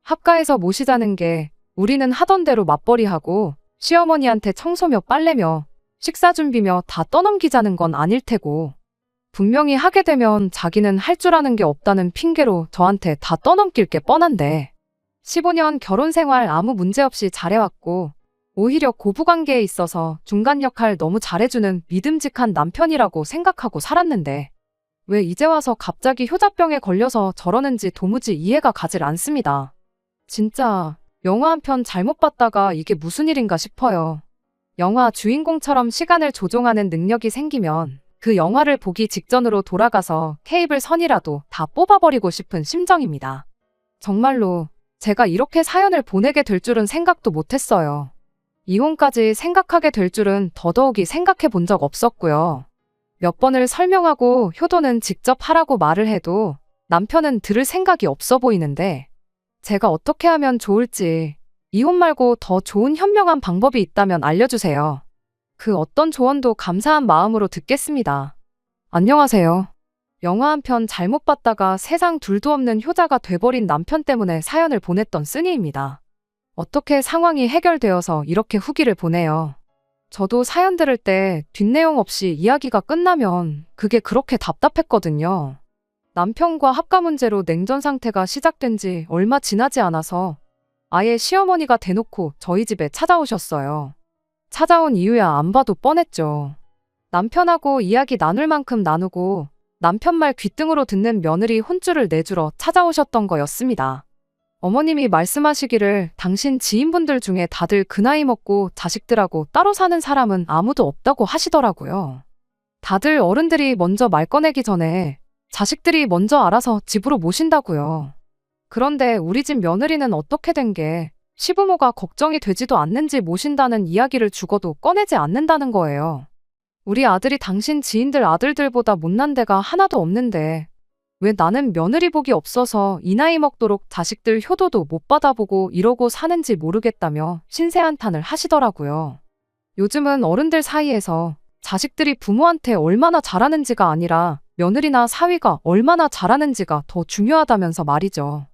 합가해서 모시자는 게 우리는 하던 대로 맞벌이하고 시어머니한테 청소며 빨래며 식사 준비며 다 떠넘기자는 건 아닐 테고 분명히 하게 되면 자기는 할 줄 아는 게 없다는 핑계로 저한테 다 떠넘길 게 뻔한데 15년 결혼 생활 아무 문제 없이 잘해왔고 오히려 고부관계에 있어서 중간 역할 너무 잘해주는 믿음직한 남편이라고 생각하고 살았는데 왜 이제 와서 갑자기 효자병에 걸려서 저러는지 도무지 이해가 가질 않습니다. 진짜 영화 한 편 잘못 봤다가 이게 무슨 일인가 싶어요. 영화 주인공처럼 시간을 조종하는 능력이 생기면 그 영화를 보기 직전으로 돌아가서 케이블 선이라도 다 뽑아버리고 싶은 심정입니다. 정말로 제가 이렇게 사연을 보내게 될 줄은 생각도 못했어요. 이혼까지 생각하게 될 줄은 더더욱이 생각해 본 적 없었고요. 몇 번을 설명하고 효도는 직접 하라고 말을 해도 남편은 들을 생각이 없어 보이는데 제가 어떻게 하면 좋을지 이혼 말고 더 좋은 현명한 방법이 있다면 알려주세요. 그 어떤 조언도 감사한 마음으로 듣겠습니다. 안녕하세요. 영화 한 편 잘못 봤다가 세상 둘도 없는 효자가 돼버린 남편 때문에 사연을 보냈던 쓰니입니다. 어떻게 상황이 해결되어서 이렇게 후기를 보내요. 저도 사연 들을 때 뒷내용 없이 이야기가 끝나면 그게 그렇게 답답했거든요. 남편과 합가 문제로 냉전 상태가 시작된 지 얼마 지나지 않아서 아예 시어머니가 대놓고 저희 집에 찾아오셨어요. 찾아온 이유야 안 봐도 뻔했죠. 남편하고 이야기 나눌 만큼 나누고 남편 말 귓등으로 듣는 며느리 혼쭐을 내주러 찾아오셨던 거였습니다. 어머님이 말씀하시기를 당신 지인분들 중에 다들 그 나이 먹고 자식들하고 따로 사는 사람은 아무도 없다고 하시더라고요. 다들 어른들이 먼저 말 꺼내기 전에 자식들이 먼저 알아서 집으로 모신다고요. 그런데 우리 집 며느리는 어떻게 된 게 시부모가 걱정이 되지도 않는지 모신다는 이야기를 죽어도 꺼내지 않는다는 거예요. 우리 아들이 당신 지인들 아들들보다 못난 데가 하나도 없는데 왜 나는 며느리 복이 없어서 이 나이 먹도록 자식들 효도도 못 받아보고 이러고 사는지 모르겠다며 신세한탄을 하시더라고요. 요즘은 어른들 사이에서 자식들이 부모한테 얼마나 잘하는지가 아니라 며느리나 사위가 얼마나 잘하는지가 더 중요하다면서 말이죠.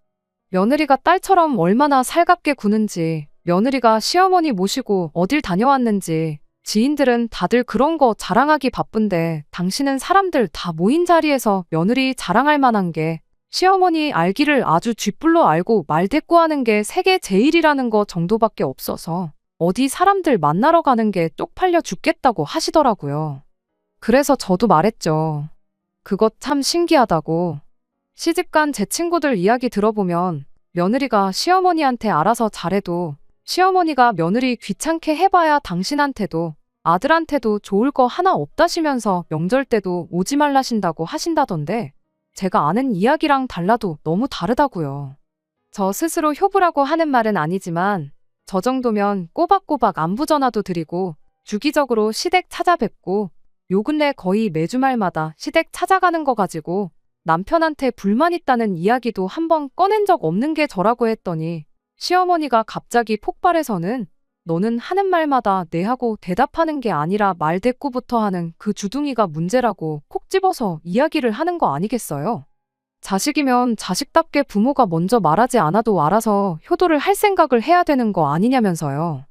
며느리가 딸처럼 얼마나 살갑게 구는지, 며느리가 시어머니 모시고 어딜 다녀왔는지, 지인들은 다들 그런 거 자랑하기 바쁜데 당신은 사람들 다 모인 자리에서 며느리 자랑할 만한 게 시어머니 알기를 아주 쥐뿔로 알고 말대꾸하는 게 세계 제일이라는 거 정도밖에 없어서 어디 사람들 만나러 가는 게 쪽팔려 죽겠다고 하시더라고요. 그래서 저도 말했죠. 그것 참 신기하다고. 시집간 제 친구들 이야기 들어보면 며느리가 시어머니한테 알아서 잘해도 시어머니가 며느리 귀찮게 해봐야 당신한테도 아들한테도 좋을 거 하나 없다시면서 명절 때도 오지 말라신다고 하신다던데 제가 아는 이야기랑 달라도 너무 다르다고요. 저 스스로 효부라고 하는 말은 아니지만 저 정도면 꼬박꼬박 안부 전화도 드리고 주기적으로 시댁 찾아뵙고 요 근래 거의 매주 말마다 시댁 찾아가는 거 가지고 남편한테 불만 있다는 이야기도 한번 꺼낸 적 없는 게 저라고 했더니 시어머니가 갑자기 폭발해서는 너는 하는 말마다 네 하고 대답하는 게 아니라 말대꾸부터 하는 그 주둥이가 문제라고 콕 집어서 이야기를 하는 거 아니겠어요? 자식이면 자식답게 부모가 먼저 말하지 않아도 알아서 효도를 할 생각을 해야 되는 거 아니냐면서요.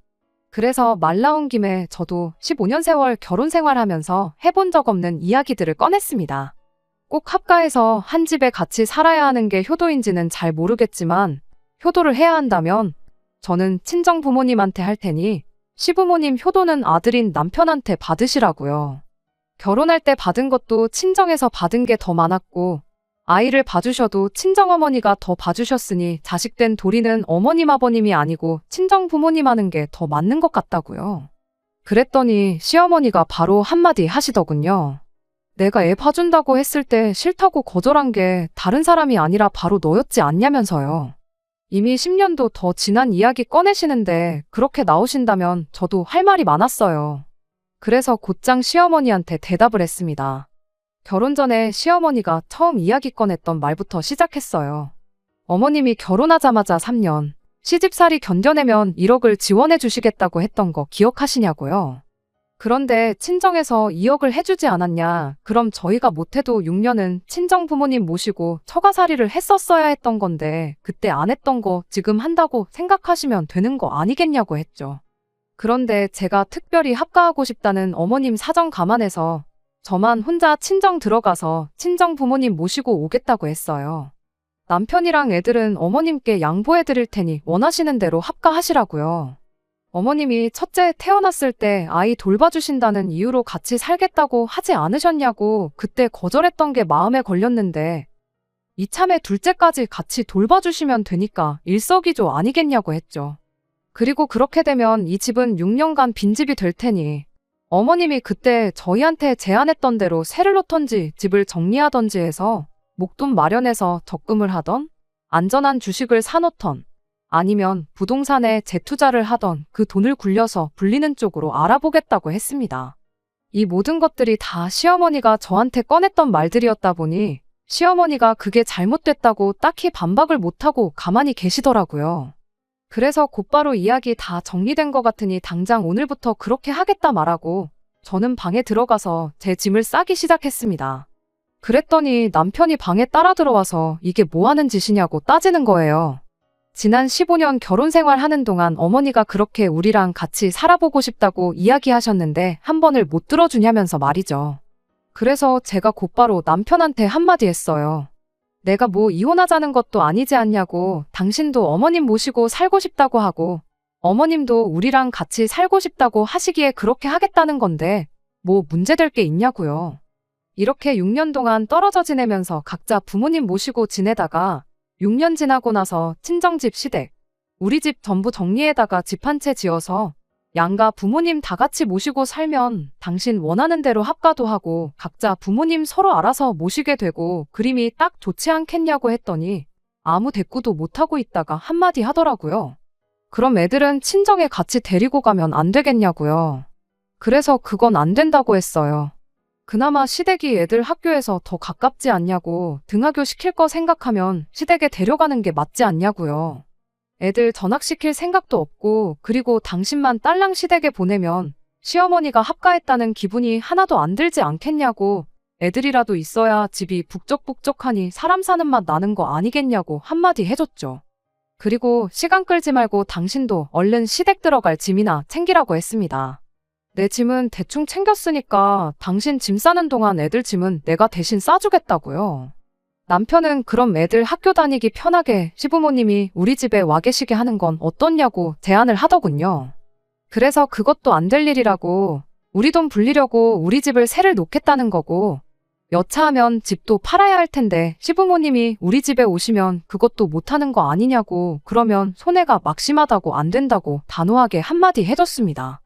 그래서 말 나온 김에 저도 15년 세월 결혼 생활하면서 해본 적 없는 이야기들을 꺼냈습니다. 꼭 합가해서 한 집에 같이 살아야 하는 게 효도인지는 잘 모르겠지만 효도를 해야 한다면 저는 친정 부모님한테 할 테니 시부모님 효도는 아들인 남편한테 받으시라고요. 결혼할 때 받은 것도 친정에서 받은 게 더 많았고 아이를 봐주셔도 친정어머니가 더 봐주셨으니 자식된 도리는 어머님 아버님이 아니고 친정 부모님 하는 게 더 맞는 것 같다고요. 그랬더니 시어머니가 바로 한마디 하시더군요. 내가 애 봐준다고 했을 때 싫다고 거절한 게 다른 사람이 아니라 바로 너였지 않냐면서요. 이미 10년도 더 지난 이야기 꺼내시는데 그렇게 나오신다면 저도 할 말이 많았어요. 그래서 곧장 시어머니한테 대답을 했습니다. 결혼 전에 시어머니가 처음 이야기 꺼냈던 말부터 시작했어요. 어머님이 결혼하자마자 3년, 시집살이 견뎌내면 1억을 지원해 주시겠다고 했던 거 기억하시냐고요. 그런데 친정에서 2억을 해주지 않았냐, 그럼 저희가 못해도 6년은 친정 부모님 모시고 처가살이를 했었어야 했던 건데 그때 안 했던 거 지금 한다고 생각하시면 되는 거 아니겠냐고 했죠. 그런데 제가 특별히 합가하고 싶다는 어머님 사정 감안해서 저만 혼자 친정 들어가서 친정 부모님 모시고 오겠다고 했어요. 남편이랑 애들은 어머님께 양보해 드릴 테니 원하시는 대로 합가하시라고요. 어머님이 첫째 태어났을 때 아이 돌봐주신다는 이유로 같이 살겠다고 하지 않으셨냐고 그때 거절했던 게 마음에 걸렸는데 이참에 둘째까지 같이 돌봐주시면 되니까 일석이조 아니겠냐고 했죠. 그리고 그렇게 되면 이 집은 6년간 빈집이 될 테니 어머님이 그때 저희한테 제안했던 대로 세를 놓던지 집을 정리하던지 해서 목돈 마련해서 적금을 하던 안전한 주식을 사놓던 아니면 부동산에 재투자를 하던 그 돈을 굴려서 불리는 쪽으로 알아보겠다고 했습니다. 이 모든 것들이 다 시어머니가 저한테 꺼냈던 말들이었다 보니 시어머니가 그게 잘못됐다고 딱히 반박을 못하고 가만히 계시더라고요. 그래서 곧바로 이야기 다 정리된 것 같으니 당장 오늘부터 그렇게 하겠다 말하고 저는 방에 들어가서 제 짐을 싸기 시작했습니다. 그랬더니 남편이 방에 따라 들어와서 이게 뭐 하는 짓이냐고 따지는 거예요. 지난 15년 결혼 생활하는 동안 어머니가 그렇게 우리랑 같이 살아보고 싶다고 이야기하셨는데 한 번을 못 들어주냐면서 말이죠. 그래서 제가 곧바로 남편한테 한마디 했어요. 내가 뭐 이혼하자는 것도 아니지 않냐고. 당신도 어머님 모시고 살고 싶다고 하고 어머님도 우리랑 같이 살고 싶다고 하시기에 그렇게 하겠다는 건데 뭐 문제될 게 있냐고요. 이렇게 6년 동안 떨어져 지내면서 각자 부모님 모시고 지내다가 6년 지나고 나서 친정집 시댁, 우리 집 전부 정리에다가 집 한 채 지어서 양가 부모님 다 같이 모시고 살면 당신 원하는 대로 합가도 하고 각자 부모님 서로 알아서 모시게 되고 그림이 딱 좋지 않겠냐고 했더니 아무 대꾸도 못하고 있다가 한마디 하더라고요. 그럼 애들은 친정에 같이 데리고 가면 안 되겠냐고요. 그래서 그건 안 된다고 했어요. 그나마 시댁이 애들 학교에서 더 가깝지 않냐고. 등하교 시킬 거 생각하면 시댁에 데려가는 게 맞지 않냐고요. 애들 전학시킬 생각도 없고 그리고 당신만 딸랑 시댁에 보내면 시어머니가 합가했다는 기분이 하나도 안 들지 않겠냐고. 애들이라도 있어야 집이 북적북적하니 사람 사는 맛 나는 거 아니겠냐고 한마디 해줬죠. 그리고 시간 끌지 말고 당신도 얼른 시댁 들어갈 짐이나 챙기라고 했습니다. 내 짐은 대충 챙겼으니까 당신 짐 싸는 동안 애들 짐은 내가 대신 싸주겠다고요. 남편은 그럼 애들 학교 다니기 편하게 시부모님이 우리 집에 와 계시게 하는 건 어떻냐고 제안을 하더군요. 그래서 그것도 안 될 일이라고. 우리 돈 불리려고 우리 집을 세를 놓겠다는 거고 여차하면 집도 팔아야 할 텐데 시부모님이 우리 집에 오시면 그것도 못하는 거 아니냐고. 그러면 손해가 막심하다고 안 된다고 단호하게 한마디 해줬습니다.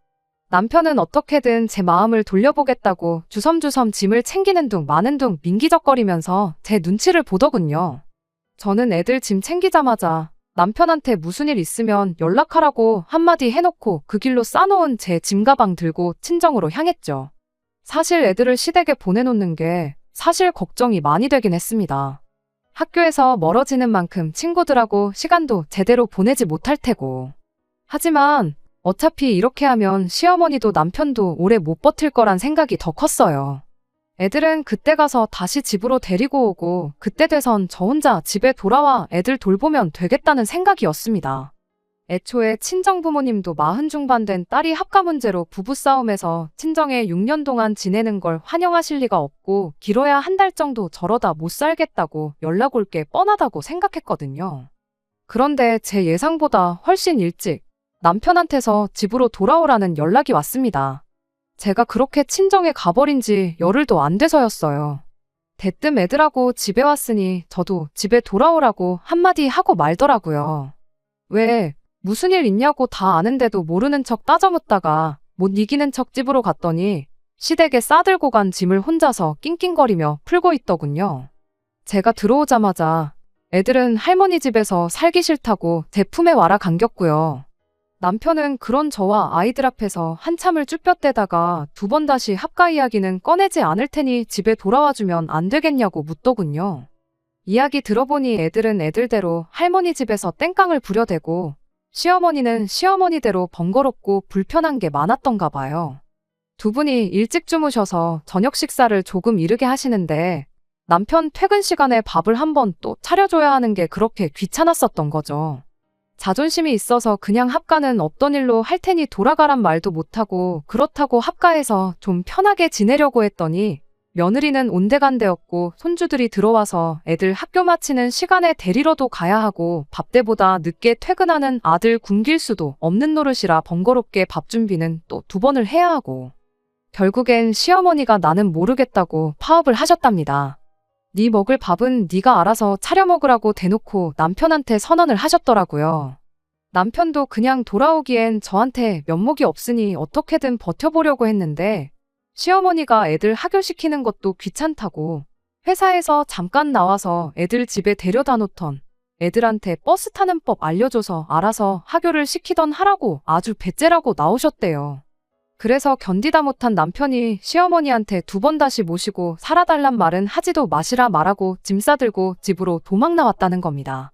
남편은 어떻게든 제 마음을 돌려보겠다고 주섬주섬 짐을 챙기는 둥 마는 둥 민기적거리면서 제 눈치를 보더군요. 저는 애들 짐 챙기자마자 남편한테 무슨 일 있으면 연락하라고 한마디 해놓고 그 길로 싸놓은 제 짐가방 들고 친정으로 향했죠. 사실 애들을 시댁에 보내놓는 게 사실 걱정이 많이 되긴 했습니다. 학교에서 멀어지는 만큼 친구들하고 시간도 제대로 보내지 못할 테고. 하지만 어차피 이렇게 하면 시어머니도 남편도 오래 못 버틸 거란 생각이 더 컸어요. 애들은 그때 가서 다시 집으로 데리고 오고 그때 돼선 저 혼자 집에 돌아와 애들 돌보면 되겠다는 생각이었습니다. 애초에 친정부모님도 40 중반 된 딸이 합가 문제로 부부싸움에서 친정에 6년 동안 지내는 걸 환영하실 리가 없고 길어야 한 달 정도 저러다 못 살겠다고 연락 올 게 뻔하다고 생각했거든요. 그런데 제 예상보다 훨씬 일찍 남편한테서 집으로 돌아오라는 연락이 왔습니다. 제가 그렇게 친정에 가버린 지 열흘도 안 돼서였어요. 대뜸 애들하고 집에 왔으니 저도 집에 돌아오라고 한마디 하고 말더라고요. 왜, 무슨 일 있냐고 다 아는데도 모르는 척 따져묻다가 못 이기는 척 집으로 갔더니 시댁에 싸들고 간 짐을 혼자서 낑낑거리며 풀고 있더군요. 제가 들어오자마자 애들은 할머니 집에서 살기 싫다고 제 품에 와라 감겼고요. 남편은 그런 저와 아이들 앞에서 한참을 쭈뼛대다가 2번 다시 합가 이야기는 꺼내지 않을 테니 집에 돌아와주면 안 되겠냐고 묻더군요. 이야기 들어보니 애들은 애들대로 할머니 집에서 땡깡을 부려대고 시어머니는 시어머니대로 번거롭고 불편한 게 많았던가 봐요. 두 분이 일찍 주무셔서 저녁 식사를 조금 이르게 하시는데 남편 퇴근 시간에 밥을 한 번 또 차려줘야 하는 게 그렇게 귀찮았었던 거죠. 자존심이 있어서 그냥 합가는 없던 일로 할 테니 돌아가란 말도 못하고 그렇다고 합가해서 좀 편하게 지내려고 했더니 며느리는 온데간데없고 손주들이 들어와서 애들 학교 마치는 시간에 데리러도 가야 하고 밥때보다 늦게 퇴근하는 아들 굶길 수도 없는 노릇이라 번거롭게 밥 준비는 또 2번을 해야 하고 결국엔 시어머니가 나는 모르겠다고 파업을 하셨답니다. 네 먹을 밥은 네가 알아서 차려 먹으라고 대놓고 남편한테 선언을 하셨더라고요. 남편도 그냥 돌아오기엔 저한테 면목이 없으니 어떻게든 버텨보려고 했는데 시어머니가 애들 하교시키는 것도 귀찮다고 회사에서 잠깐 나와서 애들 집에 데려다 놓던 애들한테 버스 타는 법 알려줘서 알아서 하교를 시키던 하라고 아주 배째라고 나오셨대요. 그래서 견디다 못한 남편이 시어머니한테 2번 다시 모시고 살아달란 말은 하지도 마시라 말하고 짐 싸들고 집으로 도망 나왔다는 겁니다.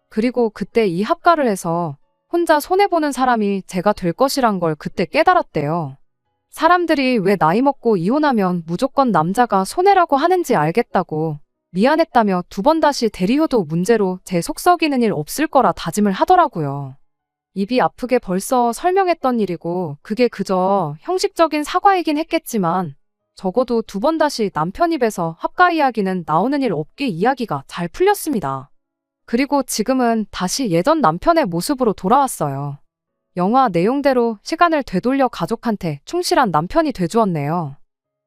그리고 그때 이 합가를 해서 혼자 손해보는 사람이 제가 될 것이란 걸 그때 깨달았대요. 사람들이 왜 나이 먹고 이혼하면 무조건 남자가 손해라고 하는지 알겠다고 미안했다며 2번 다시 대리효도 문제로 제 속 썩이는 일 없을 거라 다짐을 하더라고요. 입이 아프게 벌써 설명했던 일이고 그게 그저 형식적인 사과이긴 했겠지만 적어도 2번 다시 남편 입에서 합가 이야기는 나오는 일 없게 이야기가 잘 풀렸습니다. 그리고 지금은 다시 예전 남편의 모습으로 돌아왔어요. 영화 내용대로 시간을 되돌려 가족한테 충실한 남편이 돼주었네요.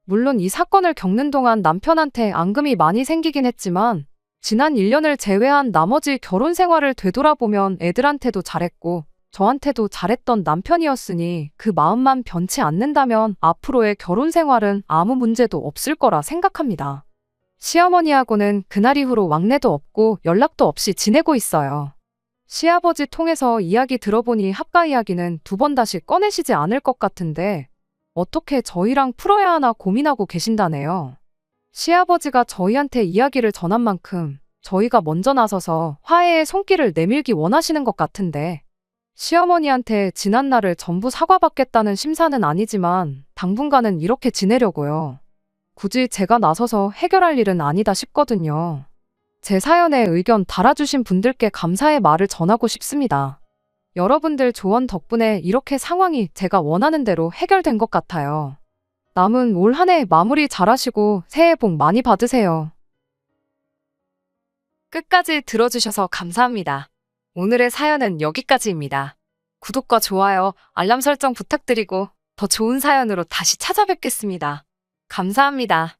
물론 이 사건을 겪는 동안 남편한테 앙금이 많이 생기긴 했지만 지난 1년을 제외한 나머지 결혼 생활을 되돌아보면 애들한테도 잘했고 저한테도 잘했던 남편이었으니 그 마음만 변치 않는다면 앞으로의 결혼 생활은 아무 문제도 없을 거라 생각합니다. 시어머니하고는 그날 이후로 왕래도 없고 연락도 없이 지내고 있어요. 시아버지 통해서 이야기 들어보니 합가 이야기는 2번 다시 꺼내시지 않을 것 같은데 어떻게 저희랑 풀어야 하나 고민하고 계신다네요. 시아버지가 저희한테 이야기를 전한 만큼 저희가 먼저 나서서 화해의 손길을 내밀기 원하시는 것 같은데 시어머니한테 지난 날을 전부 사과받겠다는 심사는 아니지만 당분간은 이렇게 지내려고요. 굳이 제가 나서서 해결할 일은 아니다 싶거든요. 제 사연에 의견 달아주신 분들께 감사의 말을 전하고 싶습니다. 여러분들 조언 덕분에 이렇게 상황이 제가 원하는 대로 해결된 것 같아요. 남은 올 한 해 마무리 잘하시고 새해 복 많이 받으세요. 끝까지 들어주셔서 감사합니다. 오늘의 사연은 여기까지입니다. 구독과 좋아요, 알람 설정 부탁드리고 더 좋은 사연으로 다시 찾아뵙겠습니다. 감사합니다.